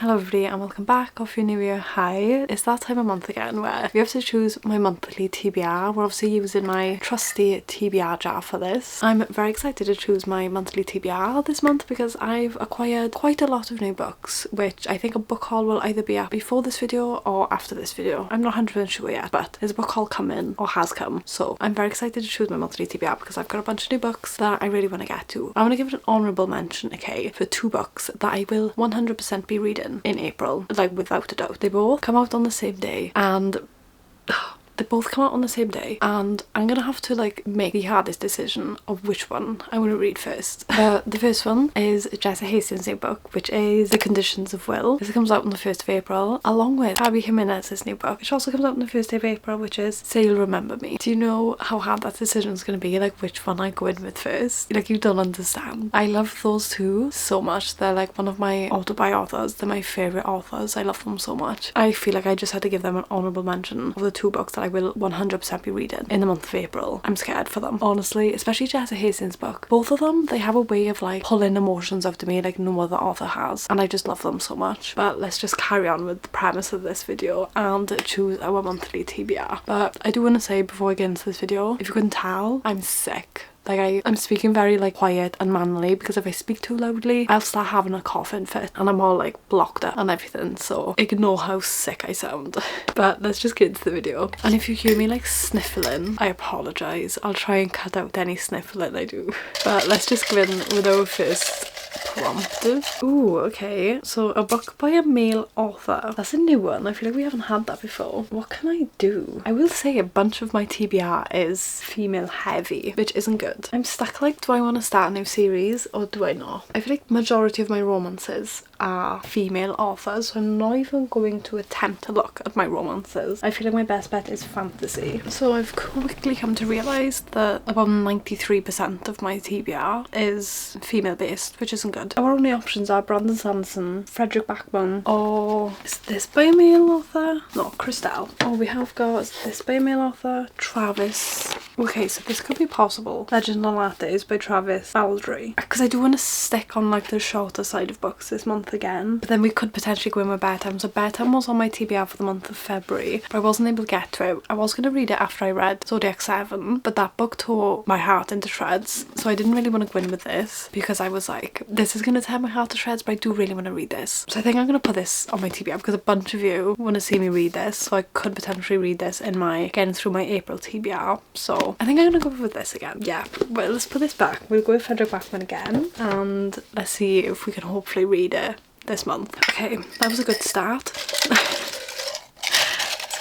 Hello everybody and welcome back, or if you're new here, hi. It's that time of month again where we have to choose my monthly TBR. We're obviously using my trusty TBR jar for this. I'm very excited to choose my monthly TBR this month because I've acquired quite a lot of new books, which I think a book haul will either be at before this video or after this video. I'm not 100% sure yet, but there's a book haul coming, or has come, so I'm very excited to choose my monthly TBR because I've got a bunch of new books that I really want to get to. I want to give it an honourable mention, okay, for two books that I will 100% be reading in April, like without a doubt. They both come out on the same day and I'm gonna have to like make the hardest decision of which one I want to read first. The first one is Jessa Hastings' new book, which is The Conditions of Will. This comes out on the 1st of April, along with Abby Jimenez's new book, which also comes out on the 1st of April, which is Say You'll Remember Me. Do you know how hard that decision is going to be, like which one I go in with first? Like, you don't understand. I love those two so much. They're like one of my auto-buy authors. They're my favourite authors. I love them so much. I feel like I just had to give them an honourable mention of the two books that I will 100% be reading in the month of April. I'm scared for them, honestly, especially Jessa Hastings' book. Both of them, they have a way of like pulling emotions out of me like no other author has, and I just love them so much. But let's just carry on with the premise of this video and choose our monthly TBR. But I do want to say before I get into this video, if you couldn't tell, I'm sick. Like I'm speaking very like quiet and manly because if I speak too loudly I'll start having a coughing fit and I'm all like blocked up and everything, so ignore how sick I sound. But let's just get into the video, and if you hear me like sniffling, I apologise. I'll try and cut out any sniffling I do. But let's just go in with our first prompt. Ooh, okay, so a book by a male author. That's a new one. I feel like we haven't had that before. What can I do? I will say a bunch of my TBR is female heavy, which isn't good. I'm stuck like, do I want to start a new series or do I not? I feel like majority of my romances are female authors, so I'm not even going to attempt to look at my romances. I feel like my best bet is fantasy. So I've quickly come to realise that about 93% of my TBR is female based, which isn't good. Our only options are Brandon Sanderson, Frederick Backbone, or is this by a male author? No, Christelle. Or we have got, is this by a male author? Travis. Okay, so this could be possible. Legend of Lattes by Travis Baldry. Because I do want to stick on like the shorter side of books this month again, but then we could potentially go in with Bedtime. So Bedtime was on my TBR for the month of February, but I wasn't able to get to it. I was going to read it after I read Zodiac 7, but that book tore my heart into shreds, so I didn't really want to go in with this because I was like, this is going to tear my heart to shreds, but I do really want to read this. So I think I'm going to put this on my TBR because a bunch of you want to see me read this, so I could potentially read this in my getting through my April TBR. So I think I'm going to go with this again. Yeah, well, let's put this back. We'll go with Frederick Backman again, and let's see if we can hopefully read it this month. Okay, that was a good start.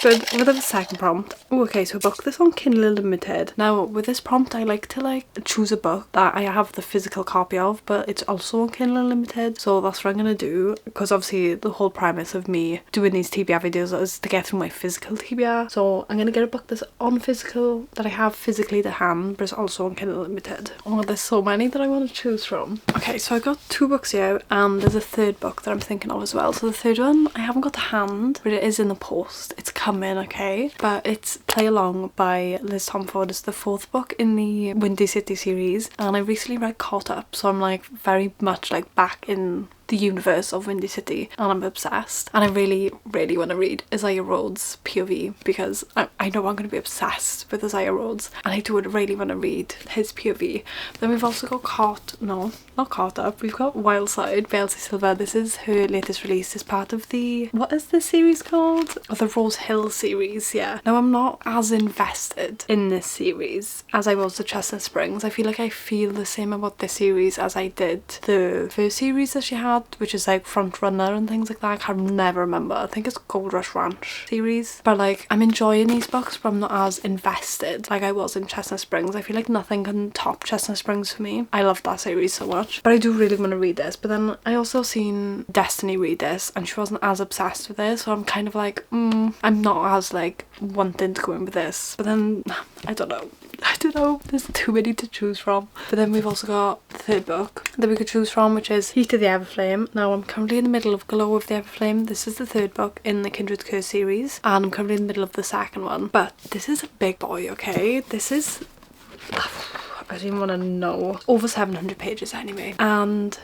Good. With the second prompt. Oh, okay, so I booked this on Kindle Unlimited. Now with this prompt I like to like choose a book that I have the physical copy of, but it's also on Kindle Unlimited, so that's what I'm gonna do, because obviously the whole premise of me doing these TBR videos is to get through my physical TBR. So I'm gonna get a book that's on physical, that I have physically to hand, but it's also on Kindle Unlimited. Oh, there's so many that I want to choose from. Okay, so I got two books here and there's a third book that I'm thinking of as well. So the third one I haven't got to hand, but it is in the post. It's coming, okay, but it's Play Along by Liz Tomford. It's the fourth book in the Windy City series, and I recently read Caught Up, so I'm like very much like back in the universe of Windy City and I'm obsessed, and I really want to read Isaiah Rhodes' POV because I know I'm going to be obsessed with Isaiah Rhodes, and I do really want to read his POV. Then we've also got not Caught Up, we've got Wildside by Elsie Silver. This is her latest release as part of the, what is this series called? Oh, the Rose Hill series, yeah. Now I'm not as invested in this series as I was the Chestnut Springs. I feel like I feel the same about this series as I did the first series that she had, which is like Front Runner and things like that. I can never remember. I think it's Gold Rush Ranch series. But like, I'm enjoying these books, but I'm not as invested like I was in Chestnut Springs. I feel like nothing can top Chestnut Springs for me. I love that series so much. But I do really want to read this. But then I also seen Destiny read this and she wasn't as obsessed with it, so I'm kind of like, I'm not as like wanting to go in with this. But then I don't know, there's too many to choose from. But then we've also got the third book that we could choose from, which is Heat of the Everflame. Now I'm currently in the middle of Glow of the Everflame. This is the third book in the Kindred Curse series, and I'm currently in the middle of the second one. But this is a big boy, okay? This is I don't even want to know. Over 700 pages anyway. And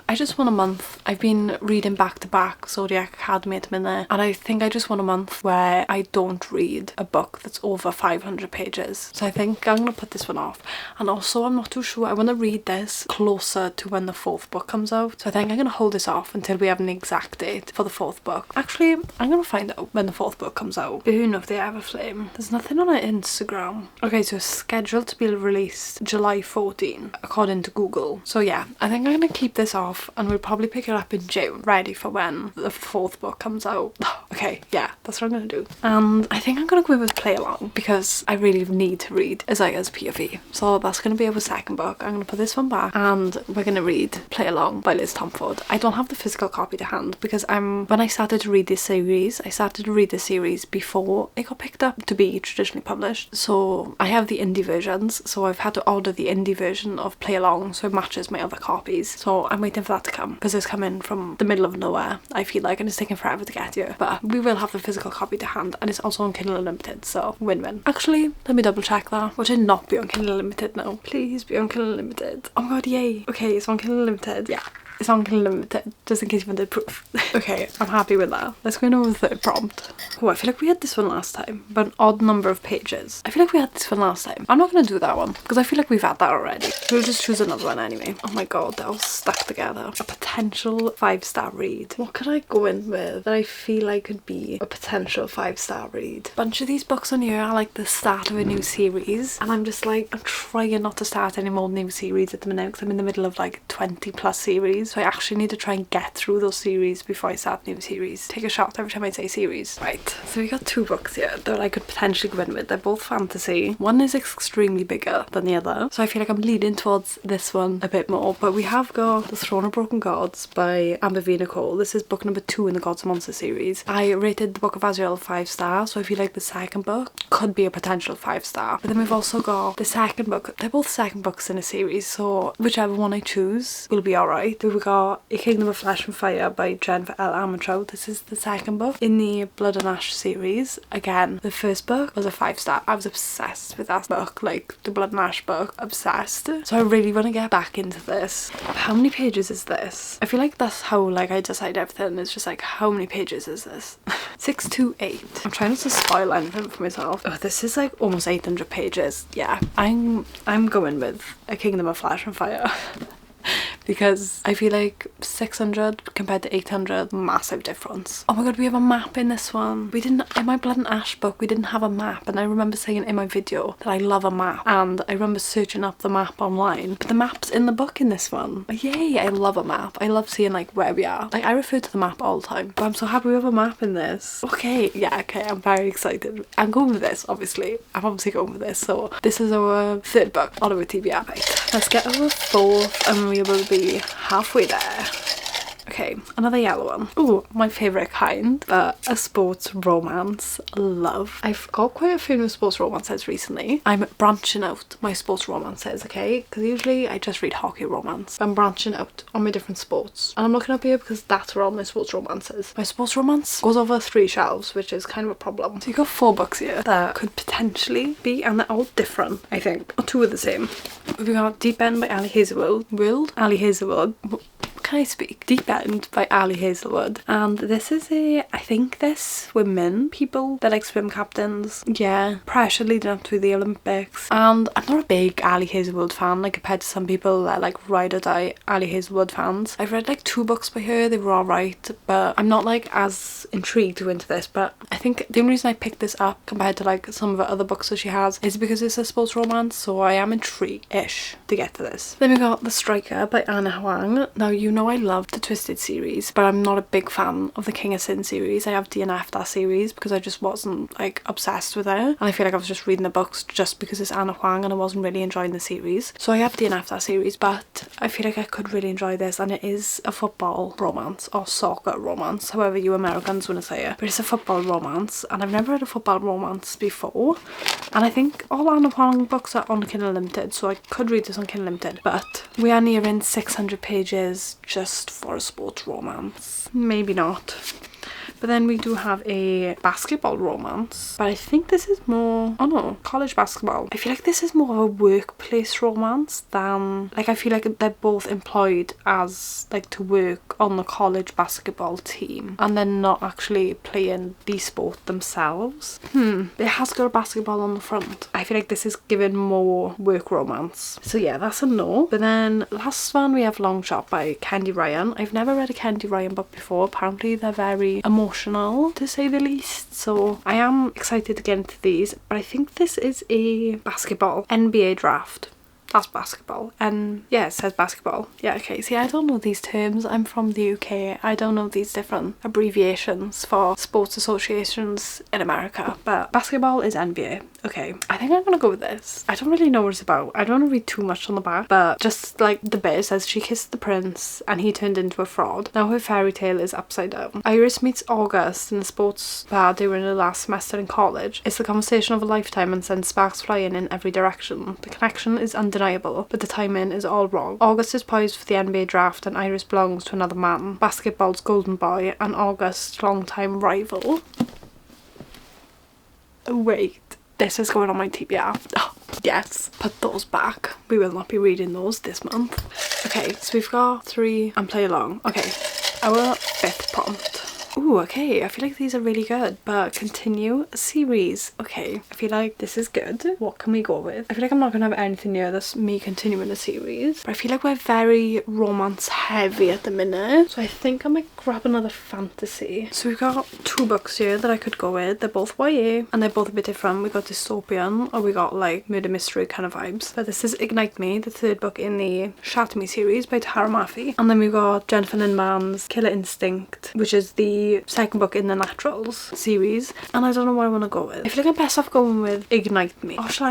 I just want a month. I've been reading back to back Zodiac Academy at the minute, and I think I just want a month where I don't read a book that's over 500 pages. So I think I'm gonna put this one off. And also I'm not too sure, I want to read this closer to when the 4th book comes out. So I think I'm gonna hold this off until we have an exact date for the 4th book. Actually, I'm gonna find out when the 4th book comes out. But who knows if they ever flame. There's nothing on her Instagram. Okay, so it's scheduled to be released July 14 according to Google. So yeah, I think I'm gonna keep this off and we'll probably pick it up in June, ready for when the 4th book comes out. Okay, yeah, that's what I'm gonna do. And I think I'm gonna go with Play Along because I really need to read Isaiah's POV. So that's gonna be our 2nd book. I'm gonna put this one back and we're gonna read Play Along by Liz Tomford. I don't have the physical copy to hand because when I started to read this series, I started to read the series before it got picked up to be traditionally published. So I have the indie versions, so I've had to order the indie version of Play Along so it matches my other copies. So I'm waiting for that to come because it's coming from the middle of nowhere, I feel like, and it's taking forever to get here. But we will have the physical copy to hand, and it's also on Kindle Unlimited, so win-win. Actually, let me double check that. Would it not be on Kindle Unlimited now? Please be on Kindle Unlimited. Oh my god, yay. Okay, it's on Kindle Unlimited. Yeah. It's on Kindle Unlimited, just in case you wanted proof. Okay, I'm happy with that. Let's go into the 3rd prompt. Oh, I feel like we had this one last time, but an odd number of pages. I feel like we had this one last time. I'm not going to do that one, because I feel like we've had that already. We'll just choose another one anyway. Oh my god, they're all stuck together. A potential 5-star read. What could I go in with that I feel like could be a potential 5-star read? A bunch of these books on here are like the start of a new series, and I'm just like, I'm trying not to start any more new series at the minute, because I'm in the middle of like 20 plus series. So I actually need to try and get through those series before I start new series. Take a shot every time I say series. Right, so we got 2 books here that I could potentially go in with. They're both fantasy. One is extremely bigger than the other, so I feel like I'm leaning towards this one a bit more. But we have got The Throne of Broken Gods by Amber V. Nicole. This is book number 2 in the Gods and Monsters series. I rated the Book of Azrael 5-star, so I feel like the 2nd book could be a potential 5-star. But then we've also got the 2nd book. They're both 2nd books in a series, so whichever one I choose will be alright. But we got A Kingdom of Flesh and Fire by Jennifer L. Armentrout. This is the 2nd book in the Blood and Ash series. Again, the 1st book was a 5-star. I was obsessed with that book, like the Blood and Ash book. Obsessed. So I really want to get back into this. How many pages is this? I feel like that's how like I decide everything. It's just like, how many pages is this? 628. I'm trying not to spoil anything for myself. Oh, this is like almost 800 pages. Yeah, I'm going with A Kingdom of Flesh and Fire. Because I feel like 600 compared to 800, massive difference. Oh my god, we have a map in this one. We didn't, in my Blood and Ash book, we didn't have a map, and I remember saying in my video that I love a map, and I remember searching up the map online, but the map's in the book in this one. Yay, I love a map. I love seeing like where we are. Like I refer to the map all the time, but I'm so happy we have a map in this. Okay, yeah, okay, I'm very excited. I'm going with this, obviously. I'm obviously going with this, so this is our 3rd book on our TBR. Right, let's get our 4th and we will be halfway there. Okay, another yellow one. Ooh, my favourite kind, but a sports romance. Love. I've got quite a few new sports romances recently. I'm branching out my sports romances, okay? Because usually I just read hockey romance. I'm branching out on my different sports. And I'm looking up here because that's where all my sports romance is. My sports romance goes over 3 shelves, which is kind of a problem. So you've got 4 books here that could potentially be, and they're all different, I think. Or 2 are the same. We've got Deep End by Ali Hazelwood. Ali Hazelwood. Can I speak? Deep End by Ali Hazelwood, and this is I think they're swimming people, they're like swim captains. Yeah, pressure leading up to the Olympics, and I'm not a big Ali Hazelwood fan, like compared to some people that are like ride or die Ali Hazelwood fans. I've read like 2 books by her, they were alright, but I'm not like as intrigued to go into this. But I think the only reason I picked this up compared to like some of the other books that she has is because it's a sports romance, so I am intrigued-ish to get to this. Then we got The Striker by Anna Huang. Now you know I love the Twisted series, but I'm not a big fan of the King of Sin series. I have DNF'd that series because I just wasn't like obsessed with it, and I feel like I was just reading the books just because it's Anna Huang and I wasn't really enjoying the series. So I have DNF'd that series, but I feel like I could really enjoy this, and it is a football romance or soccer romance, however you Americans want to say it, but it's a football romance, and I've never read a football romance before, and I think all Anna Huang books are on Kindle Unlimited, so I could read this on Kindle Unlimited, but we are nearing 600 pages just for a sports romance. Maybe not. But then we do have a basketball romance, but I think this is more, oh no, college basketball. I feel like this is more of a workplace romance than, like, I feel like they're both employed as, like, to work on the college basketball team and they're not actually playing the sport themselves. It has got a basketball on the front. I feel like this is given more work romance. So yeah, that's a no. But then last one we have Long Shot by Candy Ryan. I've never read a Candy Ryan book before. Apparently they're very emotional, to say the least. So I am excited to get into these. But I think this is a basketball NBA draft. That's basketball. And yeah, it says basketball. Yeah, okay. See, I don't know these terms. I'm from the UK. I don't know these different abbreviations for sports associations in America. But basketball is NBA. Okay, I think I'm gonna go with this. I don't really know what it's about. I don't want to read too much on the back, but just like the bit says, she kissed the prince and he turned into a fraud. Now her fairy tale is upside down. Iris meets August in the sports bar during her last semester in college. It's the conversation of a lifetime and sends sparks flying in every direction. The connection is undeniable, but the timing is all wrong. August is poised for the NBA draft and Iris belongs to another man, basketball's golden boy and August's longtime rival. Oh, wait. This is going on my TBR. Oh, yes. Put those back. We will not be reading those this month. Okay, so we've got 3 and play along. Okay, our 5th prompt. Ooh, okay, I feel like these are really good, but continue a series. Okay, I feel like this is good. What can we go with? I feel like I'm not gonna have anything near this, me continuing a series, but I feel like we're very romance heavy at the minute, so I think I might grab another fantasy. So we've got 2 books here that I could go with. They're both YA, and they're both a bit different. We got dystopian, or we got like murder mystery kind of vibes. But this is Ignite Me, the 3rd book in the Shatter Me series by Tara Maffey. And then we've got Jennifer Lindman's Killer Instinct, which is the 2nd book in the Naturals series, and I don't know what I want to go with. I feel like I'm best off going with Ignite Me. Or should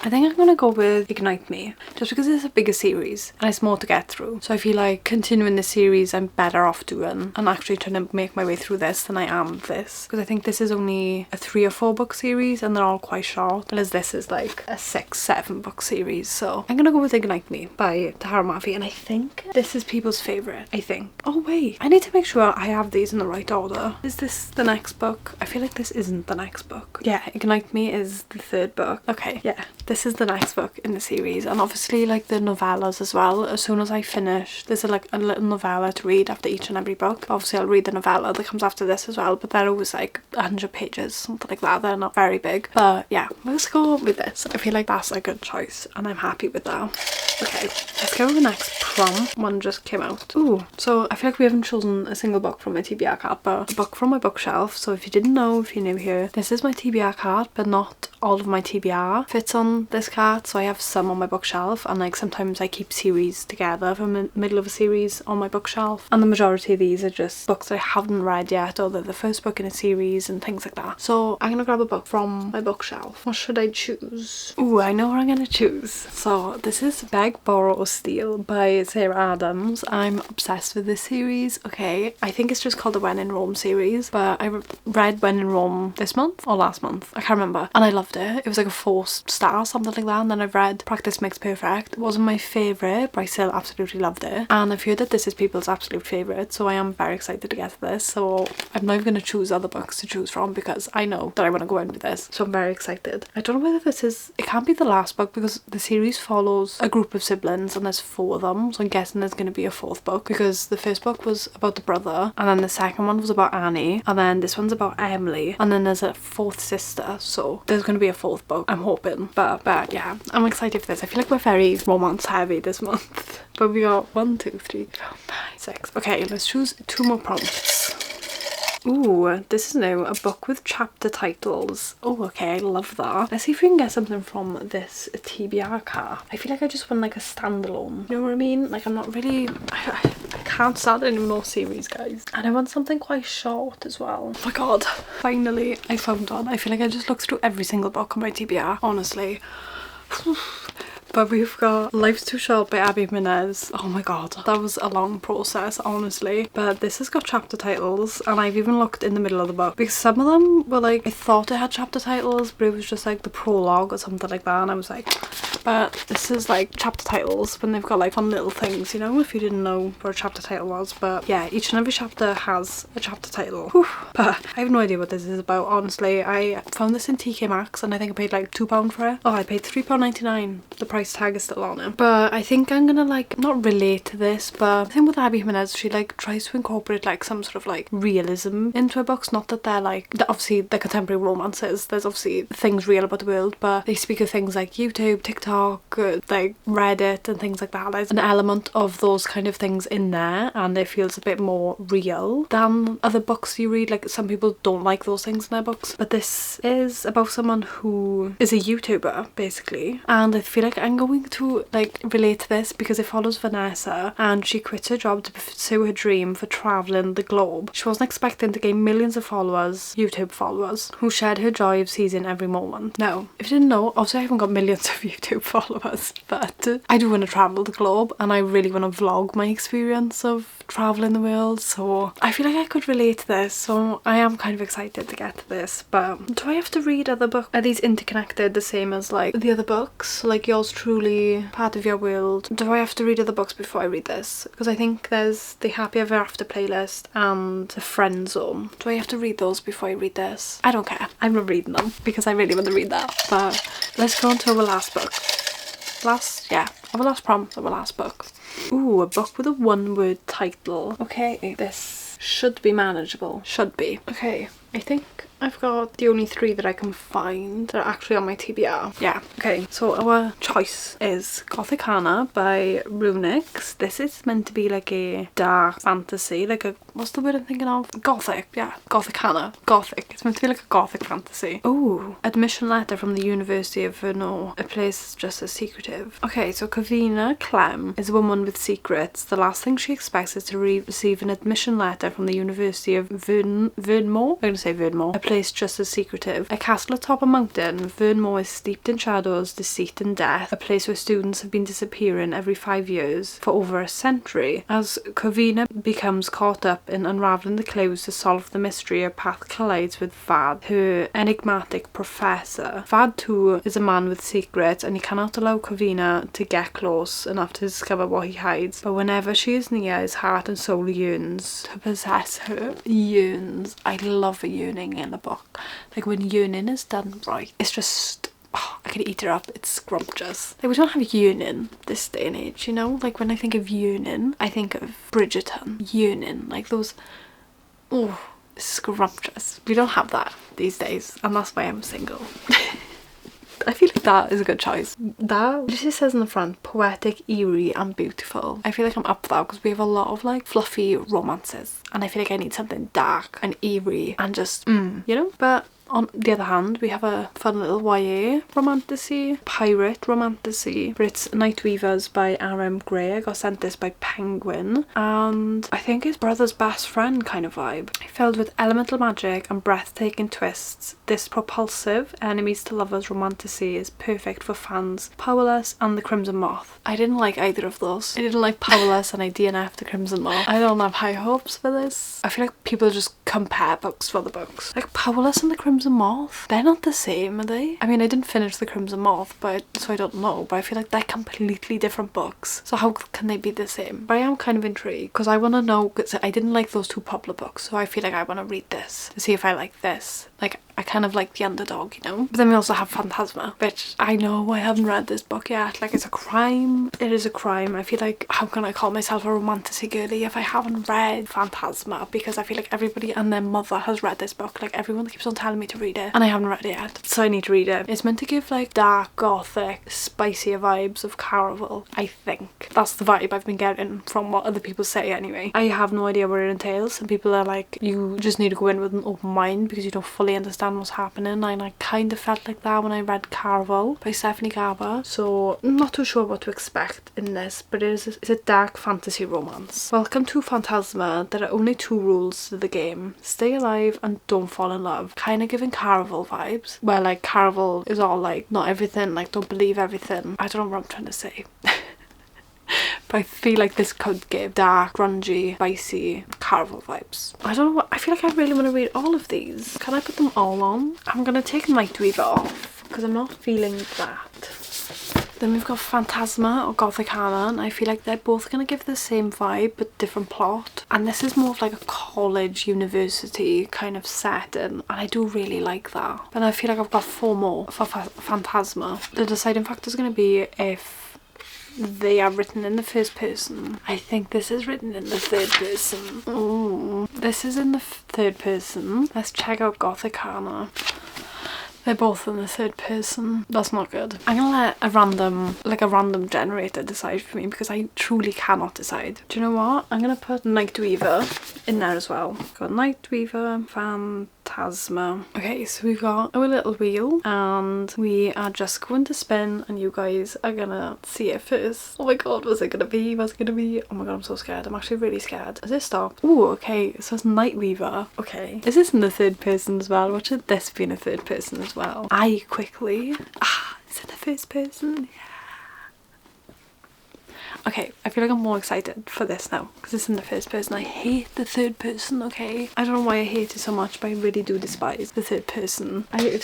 I think I'm gonna go with Ignite Me, just because it's a bigger series and it's more to get through. So I feel like continuing the series I'm better off doing and actually trying to make my way through this than I am this, because I think this is only a 3 or 4 book series and they're all quite short, whereas this is like a 6-7 book series. So I'm gonna go with Ignite Me by Tara Maffey, and I think this is people's favourite, I think. Oh wait, I need to make sure I have these in the right order. Is this the next book? I feel like this isn't the next book. Yeah, Ignite Me is the 3rd book. Okay, yeah. This is the next book in the series, and obviously like the novellas as well. As soon as I finish, there's like a little novella to read after each and every book. Obviously I'll read the novella that comes after this as well, but they're always like 100 pages, something like that. They're not very big, but yeah, let's go with this. I feel like that's a good choice and I'm happy with that. Okay, let's go with the next prompt. One just came out. Ooh, so I feel like we haven't chosen a single book from my TBR card, but a book from my bookshelf. So if you didn't know, if you're new here, this is my TBR card, but not all of my TBR fits on this card. So I have some on my bookshelf, and like sometimes I keep series together from the middle of a series on my bookshelf, and the majority of these are just books that I haven't read yet, or they're the first book in a series and things like that. So I'm gonna grab a book from my bookshelf. What should I choose? Ooh, I know what I'm gonna choose. So this is Beg, Borrow or Steal by Sarah Adams. I'm obsessed with this series. Okay, I think it's just called the When in Rome series, but I read When in Rome this month or last month, I can't remember, and I loved it. It was like a 4-star, something like that. And then I've read Practice Makes Perfect. It wasn't my favourite, but I still absolutely loved it, and I've heard that this is people's absolute favourite, so I am very excited to get to this. So I'm not even going to choose other books to choose from because I know that I want to go in with this, so I'm very excited. I don't know whether this is, it can't be the last book because the series follows a group of siblings and there's 4 of them, so I'm guessing there's going to be a 4th book, because the first book was about the brother, and then the second one was about Annie, and then this one's about Emily, and then there's a 4th sister, so there's going to be a 4th book, I'm hoping. But yeah, I'm excited for this. I feel like we're very romance heavy this month. But we got 1, 2, 3, 4, 5, 6. Okay, let's choose 2 more prompts. Ooh, this is new. A book with chapter titles. Oh, okay, I love that. Let's see if we can get something from this TBR card. I feel like I just want like a standalone. You know what I mean? Like I'm not really... I can't start any more series, guys. And I want something quite short as well. Oh my god. Finally, I found one. I feel like I just looked through every single book on my TBR, honestly. But we've got Life's Too Short by Abby Menez. Oh my god, that was a long process, honestly. But this has got chapter titles, and I've even looked in the middle of the book because some of them were like, I thought it had chapter titles, but it was just like the prologue or something like that, and I was like, but this is like chapter titles when they've got like fun little things, you know, if you didn't know what a chapter title was. But yeah, each and every chapter has a chapter title. Whew. But I have no idea what this is about, honestly. I found this in TK Maxx and I think I paid like £2 for it. Oh, I paid £3.99. The price tag is still on it. But I think I'm gonna like not relate to this, but the thing with Abby Jimenez, she like tries to incorporate like some sort of like realism into her books. Not that they're like, obviously they're contemporary romances, there's obviously things real about the world, but they speak of things like YouTube, TikTok, like Reddit and things like that. There's an element of those kind of things in there and it feels a bit more real than other books you read. Like some people don't like those things in their books, but this is about someone who is a YouTuber basically, and I feel like I'm going to like relate to this because it follows Vanessa and she quits her job to pursue her dream for travelling the globe. She wasn't expecting to gain millions of followers, YouTube followers, who shared her joy of seizing every moment. Now, if you didn't know, obviously I haven't got millions of YouTube followers, but I do want to travel the globe and I really want to vlog my experience of traveling the world, so I feel like I could relate to this, so I am kind of excited to get to this. But do I have to read other books? Are these interconnected the same as like the other books, like Yours Truly, Part of Your World? Do I have to read other books before I read this? Because I think there's the Happy Ever After playlist and the Friend Zone. Do I have to read those before I read this? I don't care, I'm not reading them because I really want to read that. But let's go on to our last book. Our last prompt of our last book. Ooh, a book with a one-word title. Okay, this should be manageable. Should be. Okay, I think I've got the only 3 that I can find that are actually on my TBR. Yeah, okay, so our choice is Gothic Hannah by Runix. This is meant to be like a dark fantasy, like a, what's the word I'm thinking of? Gothic, yeah, Gothic Hannah. Gothic. It's meant to be like a gothic fantasy. Ooh, admission letter from the University of Vernon, a place just as secretive. Okay, so Kavina Clem is a woman with secrets. The last thing she expects is to receive an admission letter from the University of Vernmore. I'm going to say Vernmore. A place just as secretive. A castle atop a mountain, Vernmore is steeped in shadows, deceit and death. A place where students have been disappearing every 5 years for over a century. As Kavina becomes caught up in unraveling the clues to solve the mystery, her path collides with Vad, her enigmatic professor. Vad too is a man with secrets and he cannot allow Kavina to get close enough to discover what he hides. But whenever she is near, his heart and soul yearns to possess her. Yearns. I love a yearning in a book. Like when yearning is done right, it's just, oh, I could eat her up. It's scrumptious. Like we don't have yearning this day and age, you know? Like when I think of yearning, I think of Bridgerton. Yearning, like those, oh, scrumptious. We don't have that these days and that's why I'm single. I feel like that is a good choice. That just says in the front, poetic, eerie and beautiful. I feel like I'm up for that because we have a lot of like fluffy romances and I feel like I need something dark and eerie and just, you know? But on the other hand, we have a fun little YA romantasy, pirate romantasy, but it's Night Weavers by R.M. Gray. I got sent this by Penguin and I think it's brother's best friend kind of vibe. Filled with elemental magic and breathtaking twists, this propulsive enemies to lovers romantasy is perfect for fans Powerless and The Crimson Moth. I didn't like either of those. I didn't like Powerless and I DNF'd The Crimson Moth. I don't have high hopes for this. I feel like people just compare books for the books. Like Powerless and The Crimson Moth, they're not the same, are they? I mean, I didn't finish The Crimson Moth, so I don't know, but I feel like they're completely different books. So how can they be the same? But I am kind of intrigued because I want to know, because I didn't like those 2 popular books, so I feel like I want to read this to see if I like this. Like, I kind of like the underdog, you know? But then we also have Phantasma, which I know I haven't read this book yet. Like, it's a crime. It is a crime. I feel like, how can I call myself a romantasy girly if I haven't read Phantasma? Because I feel like everybody and their mother has read this book. Like, everyone keeps on telling me to read it, and I haven't read it yet. So I need to read it. It's meant to give, like, dark, gothic, spicier vibes of Caraval, I think. That's the vibe I've been getting from what other people say anyway. I have no idea what it entails. Some people are like, you just need to go in with an open mind because you don't fully understand what's happening, and I kind of felt like that when I read Caraval by Stephanie Garber, so I'm not too sure what to expect in this, but it's a dark fantasy romance. Welcome to Phantasma. There are only 2 rules to the game: stay alive and don't fall in love. Kind of giving Caraval vibes, where like Caraval is all like not everything, like don't believe everything. I don't know what I'm trying to say. But I feel like this could give dark, grungy, spicy Caraval vibes. I don't know what, I feel like I really want to read all of these. Can I put them all on? I'm gonna take Nightweaver off because I'm not feeling that. Then we've got Phantasma or Gothic Hannah, and I feel like they're both going to give the same vibe but different plot. And this is more of like a college, university kind of setting, and I do really like that. But I feel like I've got 4 more for Phantasma. The deciding factor is going to be if they are written in the first person. I think this is written in the third person. Ooh, this is in the third person. Let's check out Gothic Hannah. They're both in the third person. That's not good. I'm gonna let a random generator decide for me because I truly cannot decide. Do you know what? I'm gonna put Night Weaver in there as well. Got Night Weaver, Phantasma. Okay, so we've got our little wheel and we are just going to spin and you guys are gonna see it first. Oh my god, what's it gonna be? What's it gonna be? Oh my god, I'm so scared. I'm actually really scared. Has it stopped? Ooh, okay, so it's Night Weaver. Okay. Is this in the third person as well? What should this be in a third person as well? I quickly. It's in the first person. Yeah. Okay, I feel like I'm more excited for this now because it's in the first person. I hate the third person, okay? I don't know why I hate it so much, but I really do despise the third person. I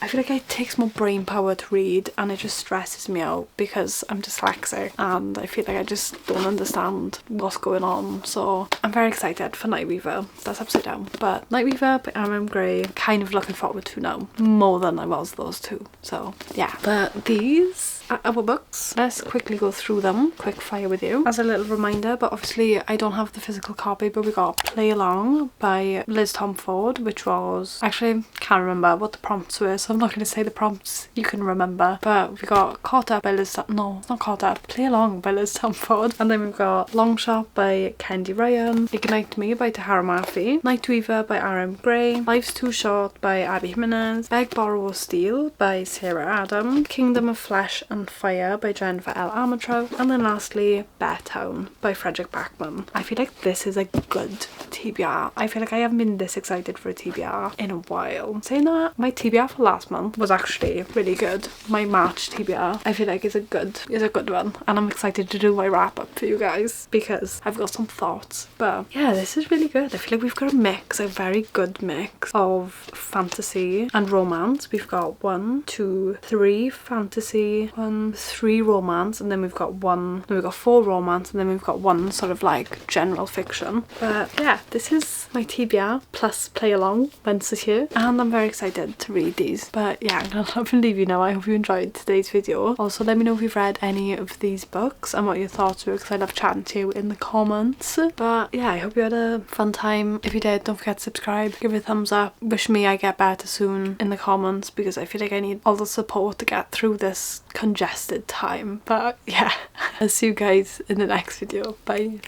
feel like it takes more brain power to read and it just stresses me out because I'm dyslexic and I feel like I just don't understand what's going on. So I'm very excited for Night Weaver. That's upside down. But Night Weaver by R.M. Gray, kind of looking forward to now. More than I was those two. So yeah. But these are our books. Let's quickly go through them, quick fire with you. As a little reminder, but obviously I don't have the physical copy, but we got Play Along by Liz Tomford, which was, actually can't remember what the prompts were, so I'm not going to say the prompts, you can remember. But we got Caught Up by no, it's not Caught Up, Play Along by Liz Tomford. And then we've got Long Shot by Kendi Ryan, Ignite Me by Tahara Murphy, Night Weaver by R.M. Gray, Life's Too Short by Abby Jimenez, Beg, Borrow or Steal by Sarah Adam, Kingdom of Flesh and Fire by Jennifer L. Armentrout, and then lastly Bear Town by Frederick Backman. I feel like this is a good TBR. I feel like I haven't been this excited for a TBR in a while. Saying that, my TBR for last month was actually really good. My March TBR I feel like is a good one, and I'm excited to do my wrap up for you guys because I've got some thoughts. But yeah, this is really good. I feel like we've got a very good mix of fantasy and romance. We've got 1, 2, 3 fantasy, 3 romance, and then we've got 4 romance, and then we've got 1 sort of like general fiction. But yeah, this is my TBR plus Play Along once this year, and I'm very excited to read these. But yeah, I'm gonna leave you now. I hope you enjoyed today's video. Also, let me know if you've read any of these books and what your thoughts were, because I love chatting to you in the comments. But yeah, I hope you had a fun time. If you did, don't forget to subscribe, give it a thumbs up, wish me I get better soon in the comments because I feel like I need all the support to get through this congested time. But yeah, I'll see you guys in the next video. Bye.